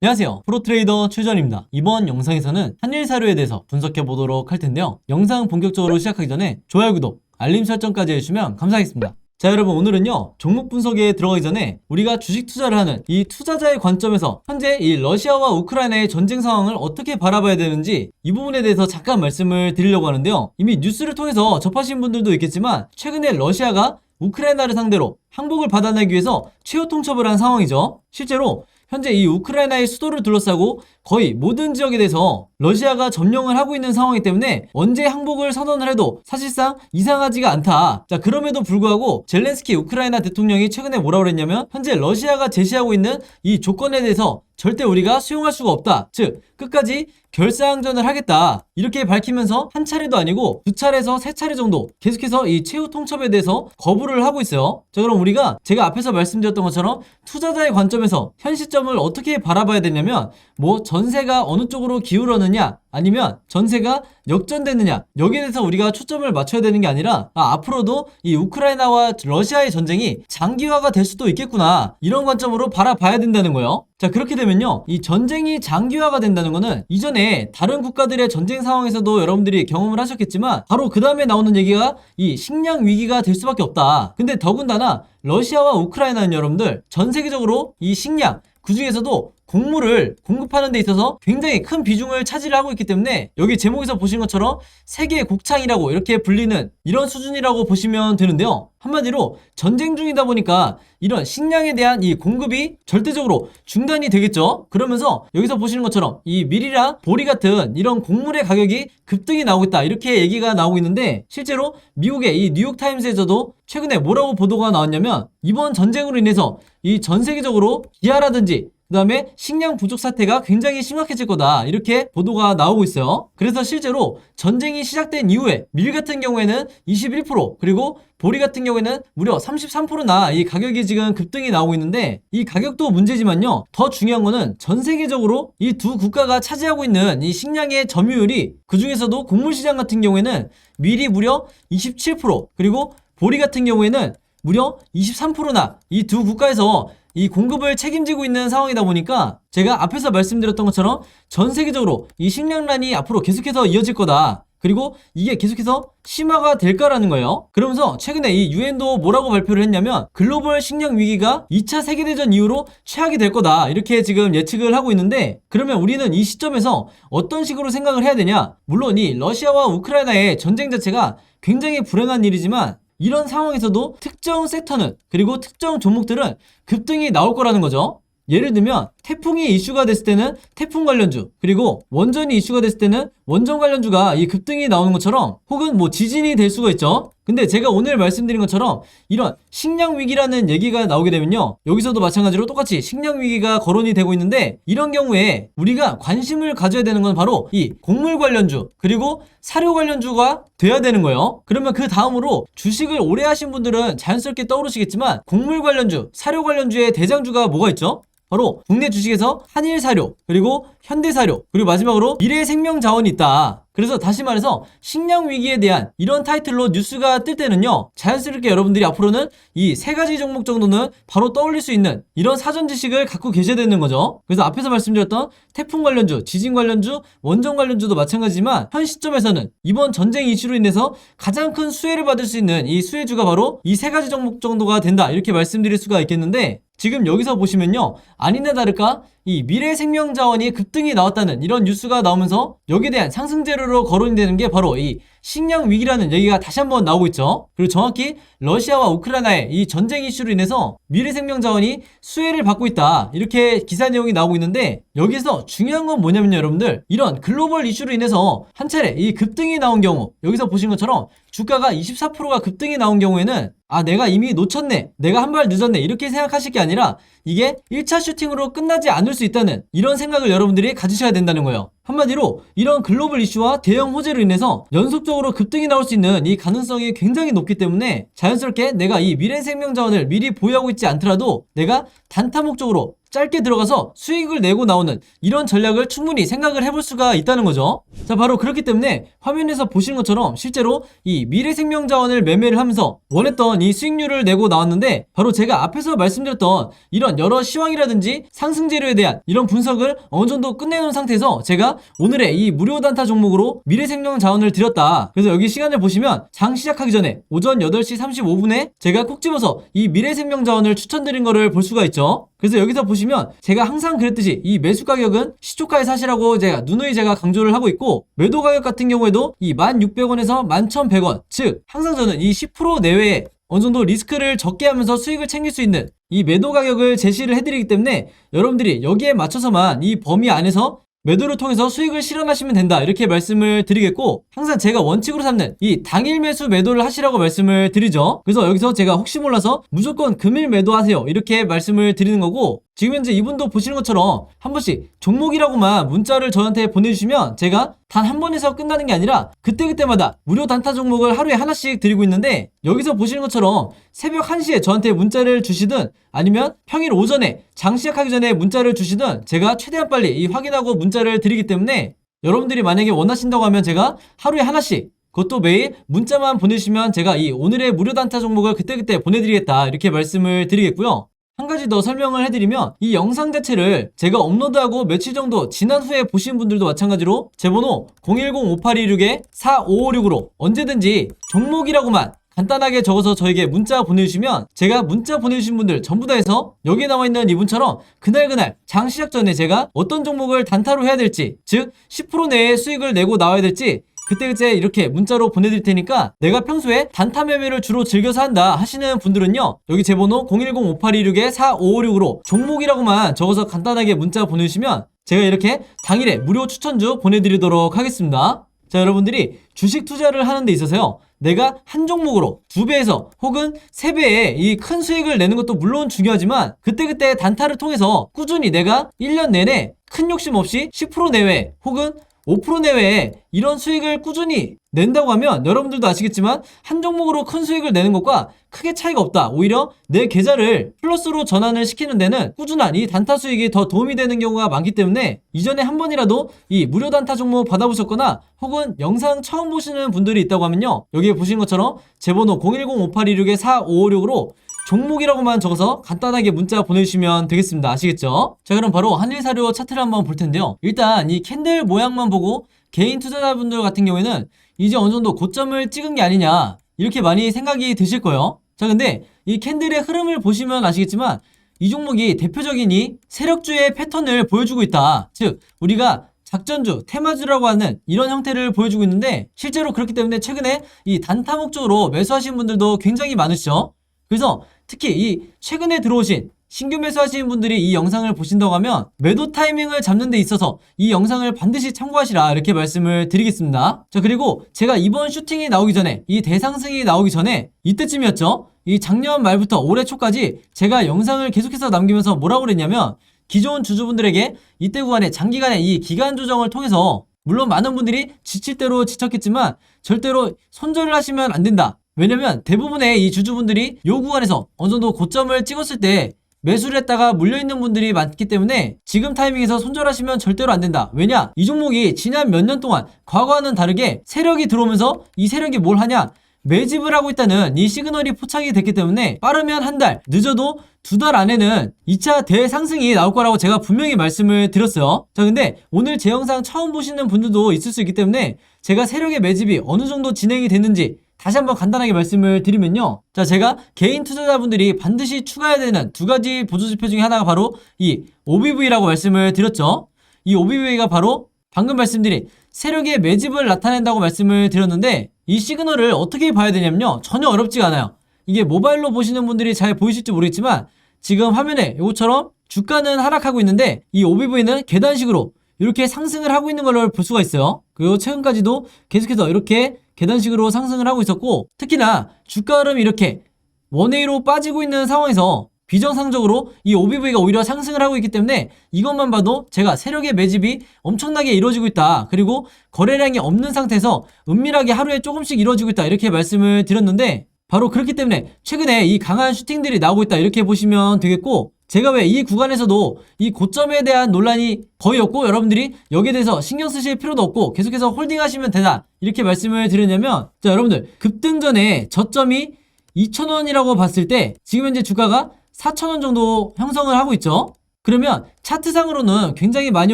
안녕하세요, 프로트레이더 최전입니다. 이번 영상에서는 한일 사료에 대해서 분석해 보도록 할 텐데요. 영상 본격적으로 시작하기 전에 좋아요, 구독, 알림 설정까지 해주시면 감사하겠습니다. 자, 여러분, 오늘은요 종목 분석에 들어가기 전에 우리가 주식 투자를 하는 이 투자자의 관점에서 현재 이 러시아와 우크라이나의 전쟁 상황을 어떻게 바라봐야 되는지 이 부분에 대해서 잠깐 말씀을 드리려고 하는데요. 이미 뉴스를 통해서 접하신 분들도 있겠지만 최근에 러시아가 우크라이나를 상대로 항복을 받아내기 위해서 최후 통첩을 한 상황이죠. 실제로 현재 이 우크라이나의 수도를 둘러싸고 거의 모든 지역에 대해서 러시아가 점령을 하고 있는 상황이기 때문에 언제 항복을 선언을 해도 사실상 이상하지가 않다. 자, 그럼에도 불구하고 젤렌스키 우크라이나 대통령이 최근에 뭐라고 그랬냐면 현재 러시아가 제시하고 있는 이 조건에 대해서 절대 우리가 수용할 수가 없다. 즉, 끝까지 결사항전을 하겠다. 이렇게 밝히면서 한 차례도 아니고 두 차례에서 세 차례 정도 계속해서 이 최후 통첩에 대해서 거부를 하고 있어요. 자, 그럼 우리가 제가 앞에서 말씀드렸던 것처럼 투자자의 관점에서 현 시점을 어떻게 바라봐야 되냐면 뭐 전세가 어느 쪽으로 기울었느냐 아니면 전세가 역전됐느냐 여기에 대해서 우리가 초점을 맞춰야 되는 게 아니라 앞으로도 이 우크라이나와 러시아의 전쟁이 장기화가 될 수도 있겠구나 이런 관점으로 바라봐야 된다는 거예요. 자, 그렇게 되면요 이 전쟁이 장기화가 된다는 거는 이전에 다른 국가들의 전쟁 상황에서도 여러분들이 경험을 하셨겠지만 바로 그 다음에 나오는 얘기가 이 식량 위기가 될 수밖에 없다. 근데 더군다나 러시아와 우크라이나는 여러분들 전 세계적으로 이 식량 그 중에서도 곡물을 공급하는 데 있어서 굉장히 큰 비중을 차지를 하고 있기 때문에 여기 제목에서 보신 것처럼 세계 곡창이라고 이렇게 불리는 이런 수준이라고 보시면 되는데요. 한마디로 전쟁 중이다 보니까 이런 식량에 대한 이 공급이 절대적으로 중단이 되겠죠. 그러면서 여기서 보시는 것처럼 이 밀이랑 보리 같은 이런 곡물의 가격이 급등이 나오고 있다 이렇게 얘기가 나오고 있는데 실제로 미국의 이 뉴욕타임스에서도 최근에 뭐라고 보도가 나왔냐면 이번 전쟁으로 인해서 이 전 세계적으로 기아라든지 그 다음에 식량 부족 사태가 굉장히 심각해질 거다 이렇게 보도가 나오고 있어요. 그래서 실제로 전쟁이 시작된 이후에 밀 같은 경우에는 21% 그리고 보리 같은 경우에는 무려 33%나 이 가격이 지금 급등이 나오고 있는데 이 가격도 문제지만요 더 중요한 거는 전 세계적으로 이 두 국가가 차지하고 있는 이 식량의 점유율이 그 중에서도 곡물 시장 같은 경우에는 밀이 무려 27% 그리고 보리 같은 경우에는 무려 23%나 이 두 국가에서 이 공급을 책임지고 있는 상황이다 보니까 제가 앞에서 말씀드렸던 것처럼 전 세계적으로 이 식량난이 앞으로 계속해서 이어질 거다. 그리고 이게 계속해서 심화가 될까라는 거예요. 그러면서 최근에 이 유엔도 뭐라고 발표를 했냐면 글로벌 식량 위기가 2차 세계대전 이후로 최악이 될 거다 이렇게 지금 예측을 하고 있는데 그러면 우리는 이 시점에서 어떤 식으로 생각을 해야 되냐. 물론 이 러시아와 우크라이나의 전쟁 자체가 굉장히 불행한 일이지만 이런 상황에서도 특정 섹터는 그리고 특정 종목들은 급등이 나올 거라는 거죠. 예를 들면 태풍이 이슈가 됐을 때는 태풍 관련주 그리고 원전이 이슈가 됐을 때는 원전 관련주가 이 급등이 나오는 것처럼 혹은 뭐 지진이 될 수가 있죠. 근데 제가 오늘 말씀드린 것처럼 이런 식량 위기라는 얘기가 나오게 되면요 여기서도 마찬가지로 똑같이 식량 위기가 거론이 되고 있는데 이런 경우에 우리가 관심을 가져야 되는 건 바로 이 곡물 관련주 그리고 사료 관련주가 돼야 되는 거예요. 그러면 그 다음으로 주식을 오래 하신 분들은 자연스럽게 떠오르시겠지만 곡물 관련주, 사료 관련주의 대장주가 뭐가 있죠? 바로 국내 주식에서 한일사료, 그리고 현대사료, 그리고 마지막으로 미래생명자원이 있다. 그래서 다시 말해서 식량 위기에 대한 이런 타이틀로 뉴스가 뜰 때는요 자연스럽게 여러분들이 앞으로는 이 세 가지 종목 정도는 바로 떠올릴 수 있는 이런 사전 지식을 갖고 계셔야 되는 거죠. 그래서 앞에서 말씀드렸던 태풍 관련주, 지진 관련주, 원전 관련주도 마찬가지지만 현 시점에서는 이번 전쟁 이슈로 인해서 가장 큰 수혜를 받을 수 있는 이 수혜주가 바로 이 세 가지 종목 정도가 된다 이렇게 말씀드릴 수가 있겠는데 지금 여기서 보시면요 아니나 다를까 이 미래생명자원이 급등이 나왔다는 이런 뉴스가 나오면서 여기에 대한 상승재료로 거론이 되는 게 바로 이 식량 위기라는 얘기가 다시 한번 나오고 있죠. 그리고 정확히 러시아와 우크라이나의 이 전쟁 이슈로 인해서 미래생명자원이 수혜를 받고 있다 이렇게 기사 내용이 나오고 있는데 여기서 중요한 건 뭐냐면요 여러분들 이런 글로벌 이슈로 인해서 한 차례 이 급등이 나온 경우 여기서 보신 것처럼 주가가 24%가 급등이 나온 경우에는 내가 이미 놓쳤네 내가 한 발 늦었네 이렇게 생각하실 게 아니라 이게 1차 슈팅으로 끝나지 않을 수 있다는 이런 생각을 여러분들이 가지셔야 된다는 거예요. 한마디로 이런 글로벌 이슈와 대형 호재로 인해서 연속적으로 급등이 나올 수 있는 이 가능성이 굉장히 높기 때문에 자연스럽게 내가 이 미래생명자원을 미리 보유하고 있지 않더라도 내가 단타 목적으로 짧게 들어가서 수익을 내고 나오는 이런 전략을 충분히 생각을 해볼 수가 있다는 거죠. 자, 바로 그렇기 때문에 화면에서 보시는 것처럼 실제로 이 미래생명자원을 매매를 하면서 원했던 이 수익률을 내고 나왔는데, 바로 제가 앞에서 말씀드렸던 이런 여러 시황이라든지 상승재료에 대한 이런 분석을 어느 정도 끝내놓은 상태에서 제가 오늘의 이 무료 단타 종목으로 미래생명자원을 드렸다. 그래서 여기 시간을 보시면 장 시작하기 전에 오전 8시 35분에 제가 콕 집어서 이 미래생명자원을 추천드린 거를 볼 수가 있죠. 그래서 여기서 보시면 제가 항상 그랬듯이 이 매수 가격은 시초가에 사시라고 제가 누누이 강조를 하고 있고, 매도 가격 같은 경우에도 이 1,600원에서 11,100원, 즉 항상 저는 이 10% 내외에 어느 정도 리스크를 적게 하면서 수익을 챙길 수 있는 이 매도 가격을 제시를 해드리기 때문에 여러분들이 여기에 맞춰서만 이 범위 안에서 매도를 통해서 수익을 실현하시면 된다, 이렇게 말씀을 드리겠고, 항상 제가 원칙으로 삼는 이 당일 매수 매도를 하시라고 말씀을 드리죠. 그래서 여기서 제가 혹시 몰라서 무조건 금일 매도하세요, 이렇게 말씀을 드리는 거고, 지금 현재 이분도 보시는 것처럼 한 번씩 종목이라고만 문자를 저한테 보내주시면 제가 단 한 번에서 끝나는 게 아니라 그때그때마다 무료 단타 종목을 하루에 하나씩 드리고 있는데, 여기서 보시는 것처럼 새벽 1시에 저한테 문자를 주시든 아니면 평일 오전에 장 시작하기 전에 문자를 주시든 제가 최대한 빨리 이 확인하고 문자를 드리기 때문에 여러분들이 만약에 원하신다고 하면 제가 하루에 하나씩, 그것도 매일 문자만 보내주시면 제가 이 오늘의 무료 단타 종목을 그때그때 보내드리겠다, 이렇게 말씀을 드리겠고요. 한 가지 더 설명을 해드리면, 이 영상 자체를 제가 업로드하고 며칠 정도 지난 후에 보신 분들도 마찬가지로 제 번호 010-5826-4556으로 언제든지 종목이라고만 간단하게 적어서 저에게 문자 보내주시면 제가 문자 보내주신 분들 전부 다 해서 여기에 나와있는 이분처럼 그날 장 시작 전에 제가 어떤 종목을 단타로 해야 될지, 즉 10% 내에 수익을 내고 나와야 될지 그때 이렇게 문자로 보내드릴 테니까, 내가 평소에 단타 매매를 주로 즐겨서 한다 하시는 분들은요, 여기 제 번호 010-5826-4556으로 종목이라고만 적어서 간단하게 문자 보내주시면 제가 이렇게 당일에 무료 추천주 보내드리도록 하겠습니다. 자, 여러분들이 주식 투자를 하는 데 있어서요, 내가 한 종목으로 2배에서 혹은 3배의 이 큰 수익을 내는 것도 물론 중요하지만, 그때 단타를 통해서 꾸준히 내가 1년 내내 큰 욕심 없이 10% 내외 혹은 5% 내외에 이런 수익을 꾸준히 낸다고 하면 여러분들도 아시겠지만 한 종목으로 큰 수익을 내는 것과 크게 차이가 없다. 오히려 내 계좌를 플러스로 전환을 시키는 데는 꾸준한 이 단타 수익이 더 도움이 되는 경우가 많기 때문에, 이전에 한 번이라도 이 무료 단타 종목 받아보셨거나 혹은 영상 처음 보시는 분들이 있다고 하면요, 여기에 보시는 것처럼 제 번호 010-5826-4556으로 종목이라고만 적어서 간단하게 문자 보내주시면 되겠습니다. 아시겠죠? 자, 그럼 바로 한일사료 차트를 한번 볼 텐데요. 일단 이 캔들 모양만 보고 개인 투자자분들 같은 경우에는 이제 어느 정도 고점을 찍은 게 아니냐, 이렇게 많이 생각이 드실 거예요. 자, 근데 이 캔들의 흐름을 보시면 아시겠지만 이 종목이 대표적인 이 세력주의 패턴을 보여주고 있다. 즉 우리가 작전주, 테마주라고 하는 이런 형태를 보여주고 있는데, 실제로 그렇기 때문에 최근에 이 단타 목적으로 매수하신 분들도 굉장히 많으시죠. 그래서 특히 이 최근에 들어오신 신규 매수하시는 분들이 이 영상을 보신다고 하면 매도 타이밍을 잡는 데 있어서 이 영상을 반드시 참고하시라, 이렇게 말씀을 드리겠습니다. 자, 그리고 제가 이번 슈팅이 나오기 전에, 이 대상승이 나오기 전에 이때쯤이었죠. 이 작년 말부터 올해 초까지 제가 영상을 계속해서 남기면서 뭐라고 그랬냐면, 기존 주주분들에게 이때 구간에 장기간의 이 기간 조정을 통해서 물론 많은 분들이 지칠 대로 지쳤겠지만 절대로 손절을 하시면 안 된다. 왜냐면 대부분의 이 주주분들이 요 구간에서 어느 정도 고점을 찍었을 때 매수를 했다가 물려있는 분들이 많기 때문에 지금 타이밍에서 손절하시면 절대로 안 된다. 왜냐? 이 종목이 지난 몇 년 동안 과거와는 다르게 세력이 들어오면서 이 세력이 뭘 하냐? 매집을 하고 있다는 이 시그널이 포착이 됐기 때문에 빠르면 한 달, 늦어도 2달 안에는 2차 대상승이 나올 거라고 제가 분명히 말씀을 드렸어요. 자, 근데 오늘 제 영상 처음 보시는 분들도 있을 수 있기 때문에 제가 세력의 매집이 어느 정도 진행이 됐는지 다시 한번 간단하게 말씀을 드리면요. 자, 제가 개인 투자자분들이 반드시 추가해야 되는 2가지 보조지표 중에 하나가 바로 이 OBV라고 말씀을 드렸죠. 이 OBV가 바로 방금 말씀드린 세력의 매집을 나타낸다고 말씀을 드렸는데, 이 시그널을 어떻게 봐야 되냐면요, 전혀 어렵지가 않아요. 이게 모바일로 보시는 분들이 잘 보이실지 모르겠지만 지금 화면에 이것처럼 주가는 하락하고 있는데 이 OBV는 계단식으로 이렇게 상승을 하고 있는 걸 볼 수가 있어요. 그리고 최근까지도 계속해서 이렇게 계단식으로 상승을 하고 있었고, 특히나 주가 흐름이 이렇게 원웨이로 빠지고 있는 상황에서 비정상적으로 이 OBV가 오히려 상승을 하고 있기 때문에 이것만 봐도 제가 세력의 매집이 엄청나게 이루어지고 있다, 그리고 거래량이 없는 상태에서 은밀하게 하루에 조금씩 이루어지고 있다, 이렇게 말씀을 드렸는데, 바로 그렇기 때문에 최근에 이 강한 슈팅들이 나오고 있다, 이렇게 보시면 되겠고, 제가 왜 이 구간에서도 이 고점에 대한 논란이 거의 없고 여러분들이 여기에 대해서 신경 쓰실 필요도 없고 계속해서 홀딩 하시면 되다 이렇게 말씀을 드렸냐면, 자 여러분들 급등 전에 저점이 2,000원이라고 봤을 때 지금 현재 주가가 4,000원 정도 형성을 하고 있죠. 그러면 차트상으로는 굉장히 많이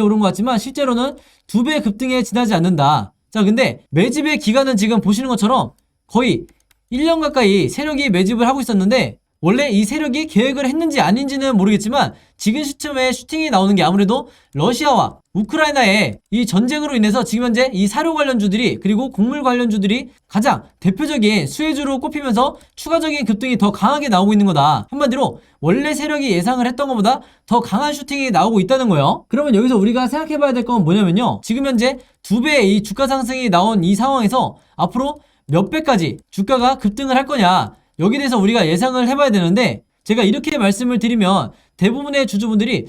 오른 것 같지만 실제로는 2배 급등에 지나지 않는다. 자 근데 매집의 기간은 지금 보시는 것처럼 거의 1년 가까이 세력이 매집을 하고 있었는데, 원래 이 세력이 계획을 했는지 아닌지는 모르겠지만 지금 시점에 슈팅이 나오는 게 아무래도 러시아와 우크라이나의 이 전쟁으로 인해서 지금 현재 이 사료 관련주들이 그리고 곡물 관련주들이 가장 대표적인 수혜주로 꼽히면서 추가적인 급등이 더 강하게 나오고 있는 거다. 한마디로 원래 세력이 예상을 했던 것보다 더 강한 슈팅이 나오고 있다는 거예요. 그러면 여기서 우리가 생각해 봐야 될 건 뭐냐면요, 지금 현재 2배의 이 주가 상승이 나온 이 상황에서 앞으로 몇 배까지 주가가 급등을 할 거냐, 여기에 대해서 우리가 예상을 해봐야 되는데, 제가 이렇게 말씀을 드리면 대부분의 주주분들이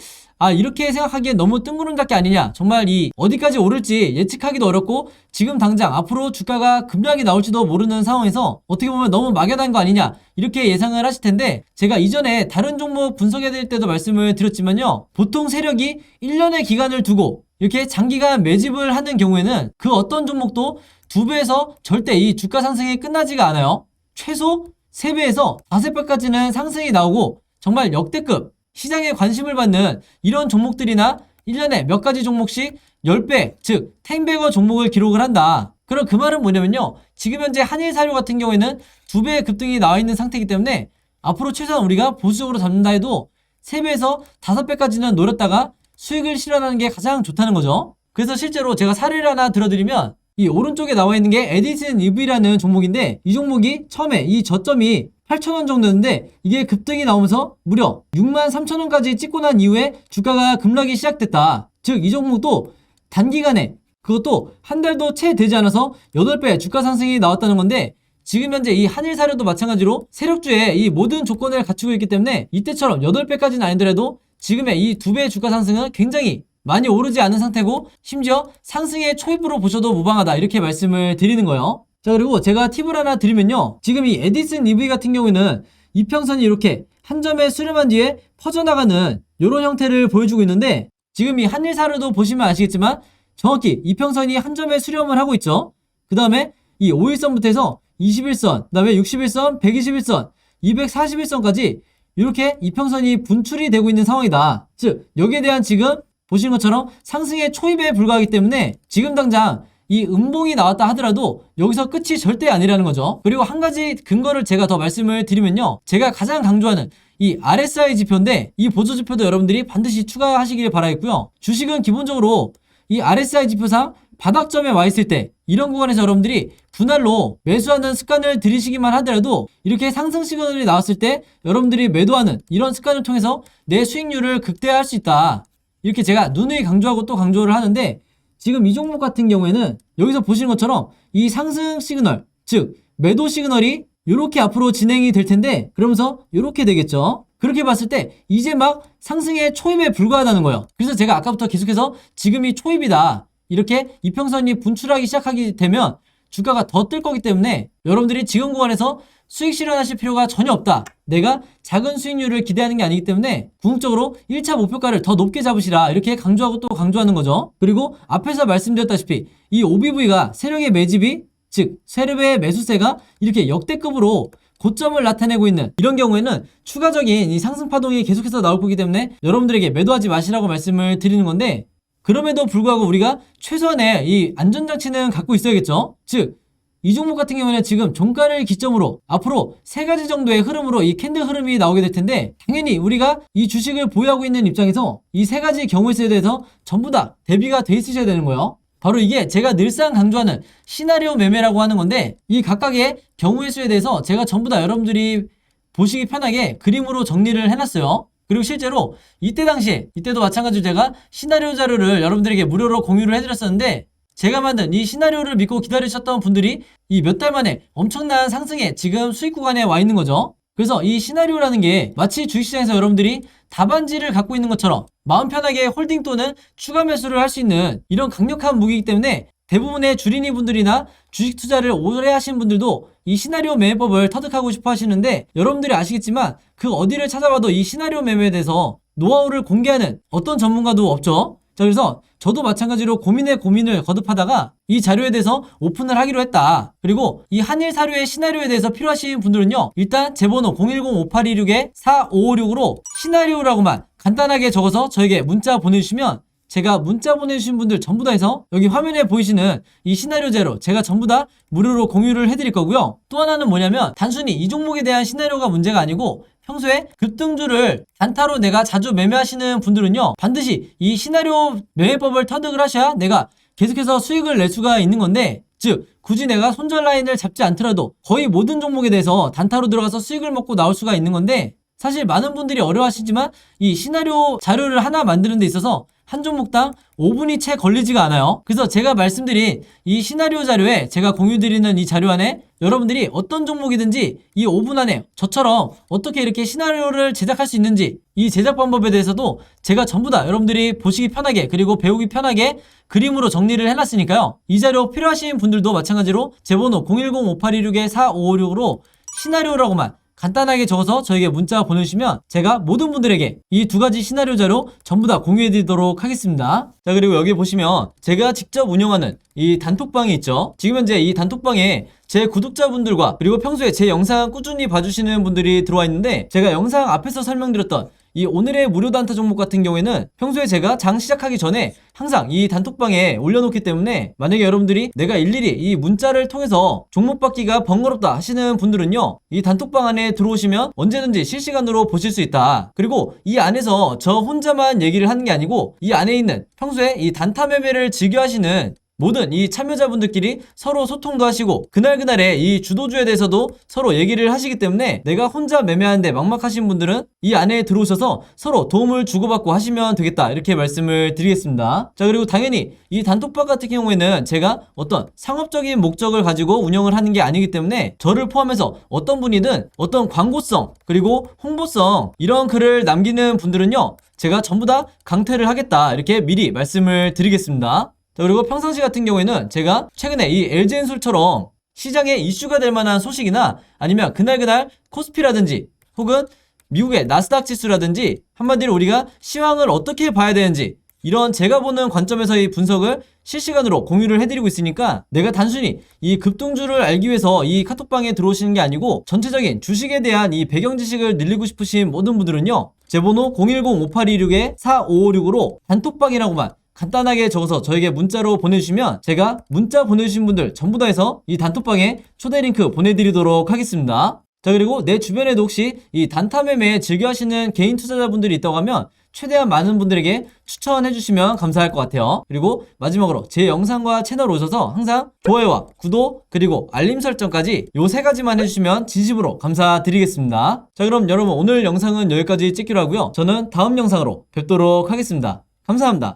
이렇게 생각하기엔 너무 뜬구름잡기 아니냐, 정말 이 어디까지 오를지 예측하기도 어렵고 지금 당장 앞으로 주가가 급락이 나올지도 모르는 상황에서 어떻게 보면 너무 막연한 거 아니냐 이렇게 예상을 하실 텐데, 제가 이전에 다른 종목 분석해 드릴 때도 말씀을 드렸지만요, 보통 세력이 1년의 기간을 두고 이렇게 장기간 매집을 하는 경우에는 그 어떤 종목도 2배에서 절대 이 주가 상승이 끝나지가 않아요. 최소 3배에서 5배까지는 상승이 나오고 정말 역대급 시장에 관심을 받는 이런 종목들이나 1년에 몇 가지 종목씩 10배, 즉 10배거 종목을 기록을 한다. 그럼 그 말은 뭐냐면요, 지금 현재 한일사료 같은 경우에는 2배의 급등이 나와 있는 상태이기 때문에 앞으로 최소한 우리가 보수적으로 잡는다 해도 3배에서 5배까지는 노렸다가 수익을 실현하는 게 가장 좋다는 거죠. 그래서 실제로 제가 사례를 하나 들어드리면, 이 오른쪽에 나와 있는 게 에디슨 EV라는 종목인데, 이 종목이 처음에 이 저점이 8,000원 정도였는데 이게 급등이 나오면서 무려 63,000원까지 찍고 난 이후에 주가가 급락이 시작됐다. 즉 이 종목도 단기간에, 그것도 한 달도 채 되지 않아서 8배 주가 상승이 나왔다는 건데, 지금 현재 이 한일사료도 마찬가지로 세력주의 이 모든 조건을 갖추고 있기 때문에 이때처럼 8배까지는 아니더라도 지금의 이 2배의 주가 상승은 굉장히 많이 오르지 않은 상태고, 심지어 상승의 초입으로 보셔도 무방하다 이렇게 말씀을 드리는 거예요. 자 그리고 제가 팁을 하나 드리면요, 지금 이 에디슨 EV 같은 경우에는 이평선이 이렇게 한 점에 수렴한 뒤에 퍼져나가는 이런 형태를 보여주고 있는데, 지금 이 한일사료도 보시면 아시겠지만 정확히 이평선이 한 점에 수렴을 하고 있죠. 그 다음에 이 5일선부터 해서 21선, 그 다음에 61선, 121선, 241선까지 이렇게 이평선이 분출이 되고 있는 상황이다. 즉 여기에 대한 지금 보시는 것처럼 상승의 초입에 불과하기 때문에 지금 당장 이 음봉이 나왔다 하더라도 여기서 끝이 절대 아니라는 거죠. 그리고 한 가지 근거를 제가 더 말씀을 드리면요, 제가 가장 강조하는 이 RSI 지표인데, 이 보조 지표도 여러분들이 반드시 추가하시길 바라겠고요. 주식은 기본적으로 이 RSI 지표상 바닥점에 와 있을 때 이런 구간에서 여러분들이 분할로 매수하는 습관을 들이시기만 하더라도 이렇게 상승 시그널이 나왔을 때 여러분들이 매도하는 이런 습관을 통해서 내 수익률을 극대화할 수 있다. 이렇게 제가 누누이 강조하고 또 강조를 하는데, 지금 이 종목 같은 경우에는 여기서 보시는 것처럼 이 상승 시그널, 즉 매도 시그널이 이렇게 앞으로 진행이 될 텐데, 그러면서 이렇게 되겠죠. 그렇게 봤을 때 이제 막 상승의 초입에 불과하다는 거예요. 그래서 제가 아까부터 계속해서 지금이 초입이다, 이렇게 이평선이 분출하기 시작하게 되면 주가가 더 뜰 거기 때문에 여러분들이 지금 구간에서 수익 실현하실 필요가 전혀 없다. 내가 작은 수익률을 기대하는 게 아니기 때문에 궁극적으로 1차 목표가를 더 높게 잡으시라, 이렇게 강조하고 또 강조하는 거죠. 그리고 앞에서 말씀드렸다시피 이 OBV가 세력의 매집이, 즉 세력의 매수세가 이렇게 역대급으로 고점을 나타내고 있는 이런 경우에는 추가적인 이 상승 파동이 계속해서 나올 거기 때문에 여러분들에게 매도하지 마시라고 말씀을 드리는 건데, 그럼에도 불구하고 우리가 최소한의 이 안전장치는 갖고 있어야겠죠. 즉 이 종목 같은 경우는 지금 종가를 기점으로 앞으로 3가지 정도의 흐름으로 이 캔들 흐름이 나오게 될 텐데, 당연히 우리가 이 주식을 보유하고 있는 입장에서 이 3가지 경우의 수에 대해서 전부 다 대비가 돼 있으셔야 되는 거예요. 바로 이게 제가 늘상 강조하는 시나리오 매매라고 하는 건데, 이 각각의 경우의 수에 대해서 제가 전부 다 여러분들이 보시기 편하게 그림으로 정리를 해놨어요. 그리고 실제로 이때 당시에, 이때도 마찬가지로 제가 시나리오 자료를 여러분들에게 무료로 공유를 해드렸었는데, 제가 만든 이 시나리오를 믿고 기다리셨던 분들이 이 몇 달 만에 엄청난 상승에 지금 수익 구간에 와 있는 거죠. 그래서 이 시나리오라는 게 마치 주식시장에서 여러분들이 답안지를 갖고 있는 것처럼 마음 편하게 홀딩 또는 추가 매수를 할 수 있는 이런 강력한 무기이기 때문에 대부분의 주린이 분들이나 주식 투자를 오래 하신 분들도 이 시나리오 매매법을 터득하고 싶어 하시는데, 여러분들이 아시겠지만 그 어디를 찾아봐도 이 시나리오 매매에 대해서 노하우를 공개하는 어떤 전문가도 없죠. 자, 그래서 저도 마찬가지로 고민을 거듭하다가 이 자료에 대해서 오픈을 하기로 했다. 그리고 이 한일 사료의 시나리오에 대해서 필요하신 분들은요, 일단 제 번호 010-5826-4556으로 시나리오라고만 간단하게 적어서 저에게 문자 보내주시면, 제가 문자 보내주신 분들 전부 다 해서 여기 화면에 보이시는 이 시나리오 자료 제가 전부 다 무료로 공유를 해드릴 거고요. 또 하나는 뭐냐면, 단순히 이 종목에 대한 시나리오가 문제가 아니고 평소에 급등주를 단타로 내가 자주 매매하시는 분들은요, 반드시 이 시나리오 매매법을 터득을 하셔야 내가 계속해서 수익을 낼 수가 있는 건데, 즉 굳이 내가 손절 라인을 잡지 않더라도 거의 모든 종목에 대해서 단타로 들어가서 수익을 먹고 나올 수가 있는 건데, 사실 많은 분들이 어려워하시지만 이 시나리오 자료를 하나 만드는 데 있어서 한 종목당 5분이 채 걸리지가 않아요. 그래서 제가 말씀드린 이 시나리오 자료에, 제가 공유드리는 이 자료 안에 여러분들이 어떤 종목이든지 이 5분 안에 저처럼 어떻게 이렇게 시나리오를 제작할 수 있는지, 이 제작 방법에 대해서도 제가 전부 다 여러분들이 보시기 편하게, 그리고 배우기 편하게 그림으로 정리를 해놨으니까요. 이 자료 필요하신 분들도 마찬가지로 제 번호 010-5826-4556으로 시나리오라고만 간단하게 적어서 저에게 문자 보내주시면 제가 모든 분들에게 이 두 가지 시나리오 자료 전부 다 공유해드리도록 하겠습니다. 자, 그리고 여기 보시면 제가 직접 운영하는 이 단톡방이 있죠. 지금 현재 이 단톡방에 제 구독자분들과 그리고 평소에 제 영상 꾸준히 봐주시는 분들이 들어와 있는데, 제가 영상 앞에서 설명드렸던 이 오늘의 무료 단타 종목 같은 경우에는 평소에 제가 장 시작하기 전에 항상 이 단톡방에 올려놓기 때문에, 만약에 여러분들이 내가 일일이 이 문자를 통해서 종목 받기가 번거롭다 하시는 분들은요, 이 단톡방 안에 들어오시면 언제든지 실시간으로 보실 수 있다. 그리고 이 안에서 저 혼자만 얘기를 하는 게 아니고, 이 안에 있는 평소에 이 단타 매매를 즐겨 하시는 모든 이 참여자분들끼리 서로 소통도 하시고, 그날그날의 이 주도주에 대해서도 서로 얘기를 하시기 때문에, 내가 혼자 매매하는데 막막하신 분들은 이 안에 들어오셔서 서로 도움을 주고받고 하시면 되겠다, 이렇게 말씀을 드리겠습니다. 자, 그리고 당연히 이 단톡방 같은 경우에는 제가 어떤 상업적인 목적을 가지고 운영을 하는 게 아니기 때문에, 저를 포함해서 어떤 분이든 어떤 광고성 그리고 홍보성 이런 글을 남기는 분들은요, 제가 전부 다 강퇴를 하겠다, 이렇게 미리 말씀을 드리겠습니다. 자, 그리고 평상시 같은 경우에는 제가 최근에 이 LG엔솔처럼 시장에 이슈가 될 만한 소식이나, 아니면 그날 코스피라든지 혹은 미국의 나스닥 지수라든지, 한마디로 우리가 시황을 어떻게 봐야 되는지, 이런 제가 보는 관점에서의 분석을 실시간으로 공유를 해드리고 있으니까, 내가 단순히 이 급등주를 알기 위해서 이 카톡방에 들어오시는 게 아니고 전체적인 주식에 대한 이 배경 지식을 늘리고 싶으신 모든 분들은요, 제 번호 010-5826-4556으로 단톡방이라고만 간단하게 적어서 저에게 문자로 보내주시면 제가 문자 보내주신 분들 전부 다 해서 이 단톡방에 초대 링크 보내드리도록 하겠습니다. 자, 그리고 내 주변에도 혹시 이 단타 매매 즐겨 하시는 개인 투자자분들이 있다고 하면 최대한 많은 분들에게 추천해 주시면 감사할 것 같아요. 그리고 마지막으로 제 영상과 채널 오셔서 항상 좋아요와 구독 그리고 알림 설정까지 요 세 가지만 해주시면 진심으로 감사드리겠습니다. 자, 그럼 여러분 오늘 영상은 여기까지 찍기로 하고요. 저는 다음 영상으로 뵙도록 하겠습니다. 감사합니다.